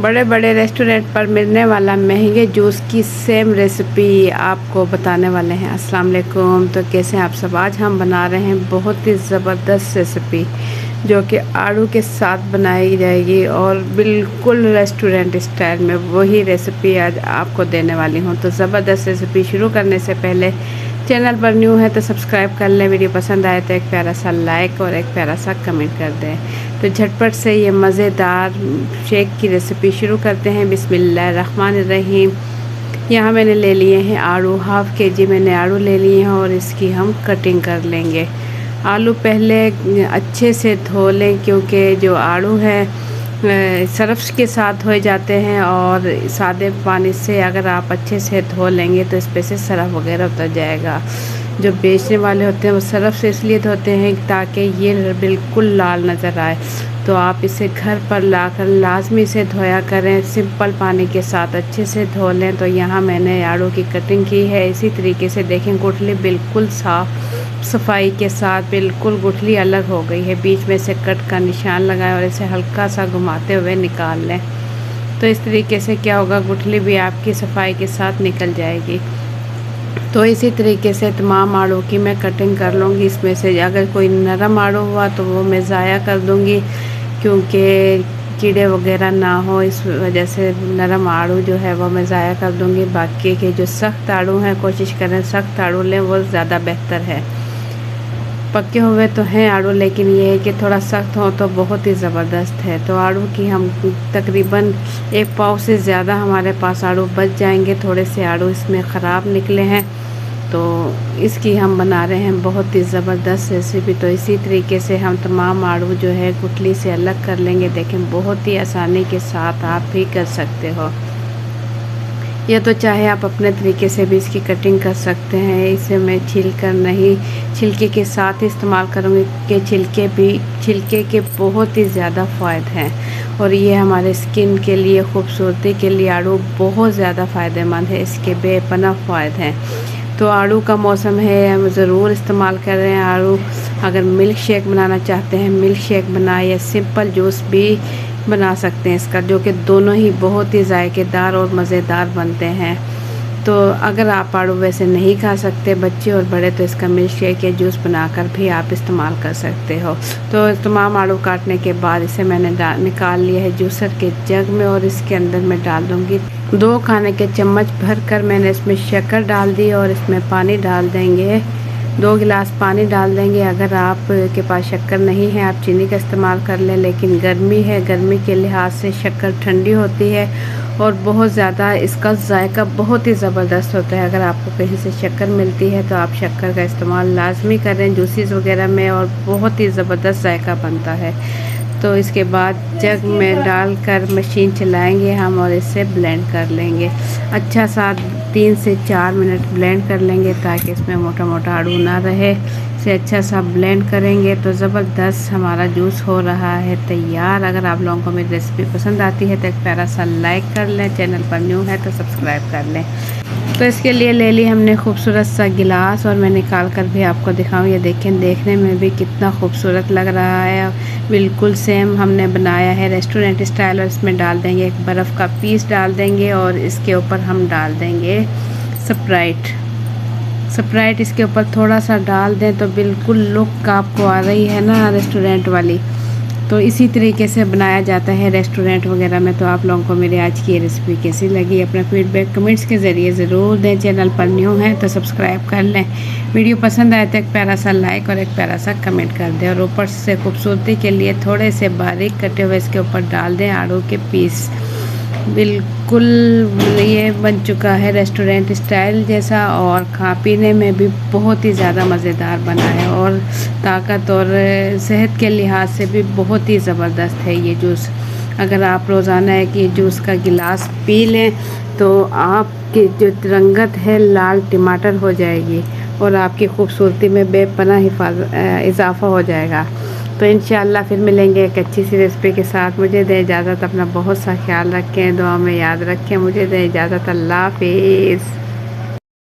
बड़े बड़े रेस्टोरेंट पर मिलने वाला महंगे जूस की सेम रेसिपी आपको बताने वाले हैं। अस्सलाम वालेकुम। तो कैसे हैं आप सब। आज हम बना रहे हैं बहुत ही ज़बरदस्त रेसिपी जो कि आलू के साथ बनाई जाएगी और बिल्कुल रेस्टोरेंट स्टाइल में वही रेसिपी आज आपको देने वाली हूँ। तो ज़बरदस्त रेसिपी शुरू करने से पहले चैनल पर न्यू है तो सब्सक्राइब कर लें, वीडियो पसंद आए तो एक प्यारा सा लाइक और एक प्यारा सा कमेंट कर दें। तो झटपट से ये मज़ेदार शेक की रेसिपी शुरू करते हैं। बिस्मिल्लाहिर्रहमानिर्रहीम। यहाँ मैंने ले लिए हैं आलू, हाफ़ के-जी मैंने आलू ले लिए हैं और इसकी हम कटिंग कर लेंगे। आलू पहले अच्छे से धो लें क्योंकि जो आलू है सर्फ़ के साथ धोए जाते हैं और सादे पानी से अगर आप अच्छे से धो लेंगे तो इस पे से सरफ वगैरह उतर जाएगा। जो बेचने वाले होते हैं वो सरफ़ से इसलिए धोते हैं ताकि ये बिल्कुल लाल नज़र आए। तो आप इसे घर पर लाकर लाजमी से धोया करें, सिंपल पानी के साथ अच्छे से धो लें। तो यहाँ मैंने आलू की कटिंग की है। इसी तरीके से देखें गुठली बिल्कुल साफ़ सफाई के साथ बिल्कुल गुठली अलग हो गई है। बीच में से कट का निशान लगाएं और इसे हल्का सा घुमाते हुए निकाल लें। तो इस तरीके से क्या होगा, गुठली भी आपकी सफाई के साथ निकल जाएगी। तो इसी तरीके से तमाम आलू की मैं कटिंग कर लूँगी। इसमें से अगर कोई नरम आलू हुआ तो वो मैं ज़ाया कर दूँगी क्योंकि कीड़े वगैरह ना हो, इस वजह से नरम आलू जो है वो मैं ज़ाया कर दूँगी। बाकी के जो सख्त आलू हैं कोशिश करें सख्त आलू लें, वो ज़्यादा बेहतर है। पके हुए तो हैं आलू लेकिन ये है कि थोड़ा सख्त हो तो बहुत ही ज़बरदस्त है। तो आलू की हम तकरीबन 1 पाव से ज़्यादा हमारे पास आलू बच जाएंगे। थोड़े से आलू इसमें ख़राब निकले हैं तो इसकी हम बना रहे हैं बहुत ही ज़बरदस्त रेसिपी। तो इसी तरीके से हम तमाम आलू जो है गुठली से अलग कर लेंगे। देखें बहुत ही आसानी के साथ आप भी कर सकते हो। या तो चाहे आप अपने तरीके से भी इसकी कटिंग कर सकते हैं। इसे मैं छीलकर नहीं, छिलके के साथ ही इस्तेमाल करूँगी कि छिलके के बहुत ही ज़्यादा फ़ायदे हैं और ये हमारे स्किन के लिए, खूबसूरती के लिए आलू बहुत ज़्यादा फ़ायदेमंद है। इसके बेपनाह फ़ायदे हैं। तो आलू का मौसम है, हम ज़रूर इस्तेमाल कर रहे हैं आलू। अगर मिल्क शेक बनाना चाहते हैं मिल्क शेक बनाए या सिंपल जूस भी बना सकते हैं इसका, जो कि दोनों ही बहुत ही जायकेदार और मज़ेदार बनते हैं। तो अगर आप आलू वैसे नहीं खा सकते बच्चे और बड़े तो इसका मिल्क शेक या जूस बनाकर भी आप इस्तेमाल कर सकते हो। तो तमाम आलू काटने के बाद इसे मैंने निकाल लिया है जूसर के जग में और इसके अंदर मैं डाल दूँगी 2 खाने के चम्मच भर कर मैंने इसमें शक्कर डाल दी और इसमें पानी डाल देंगे। 2 गिलास पानी डाल देंगे। अगर आप के पास शक्कर नहीं है आप चीनी का इस्तेमाल कर लें, लेकिन गर्मी है, गर्मी के लिहाज से शक्कर ठंडी होती है और बहुत ज़्यादा इसका जायका बहुत ही ज़बरदस्त होता है। अगर आपको कहीं से शक्कर मिलती है तो आप शक्कर का इस्तेमाल लाजमी करें जूसेस वगैरह में और बहुत ही ज़बरदस्त जायका बनता है। तो इसके बाद जग में डालकर मशीन चलाएंगे हम और इसे ब्लेंड कर लेंगे। अच्छा सा 3 से 4 मिनट ब्लेंड कर लेंगे ताकि इसमें मोटा मोटा आलू ना रहे। इसे अच्छा सा ब्लेंड करेंगे तो ज़बरदस्त हमारा जूस हो रहा है तैयार। अगर आप लोगों को मेरी रेसिपी पसंद आती है तो एक प्यारा सा लाइक कर लें, चैनल पर न्यू है तो सब्सक्राइब कर लें। तो इसके लिए ले ली हमने खूबसूरत सा गिलास और मैं निकाल कर भी आपको दिखाऊँ। ये देखें देखने में भी कितना खूबसूरत लग रहा है, बिल्कुल सेम हमने बनाया है रेस्टोरेंट स्टाइल। और इसमें डाल देंगे एक बर्फ़ का पीस डाल देंगे और इसके ऊपर हम डाल देंगे स्प्राइट इसके ऊपर थोड़ा सा डाल दें तो बिल्कुल लुक आपको आ रही है ना रेस्टोरेंट वाली। तो इसी तरीके से बनाया जाता है रेस्टोरेंट वगैरह में। तो आप लोगों को मेरी आज की ये रेसिपी कैसी लगी अपना फीडबैक कमेंट्स के ज़रिए ज़रूर दें। चैनल पर न्यू हैं तो सब्सक्राइब कर लें, वीडियो पसंद आए तो एक प्यारा सा लाइक और एक प्यारा सा कमेंट कर दें। और ऊपर से खूबसूरती के लिए थोड़े से बारीक कटे हुए इसके ऊपर डाल दें आलू के पीस। बिल्कुल ये बन चुका है रेस्टोरेंट स्टाइल जैसा और पीने में भी बहुत ही ज़्यादा मज़ेदार बना है और ताकत और सेहत के लिहाज से भी बहुत ही ज़बरदस्त है ये जूस। अगर आप रोज़ाना एक ये जूस का गिलास पी लें तो आपकी जो रंगत है लाल टमाटर हो जाएगी और आपकी खूबसूरती में बेपनाह इजाफ़ा हो जाएगा। तो इंशाअल्लाह फिर मिलेंगे एक अच्छी सी रेसिपी के साथ। मुझे दें इजाज़त, अपना बहुत सा ख्याल रखें, दुआ में याद रखें। मुझे दें इजाज़त, अल्लाह हाफ़िज़।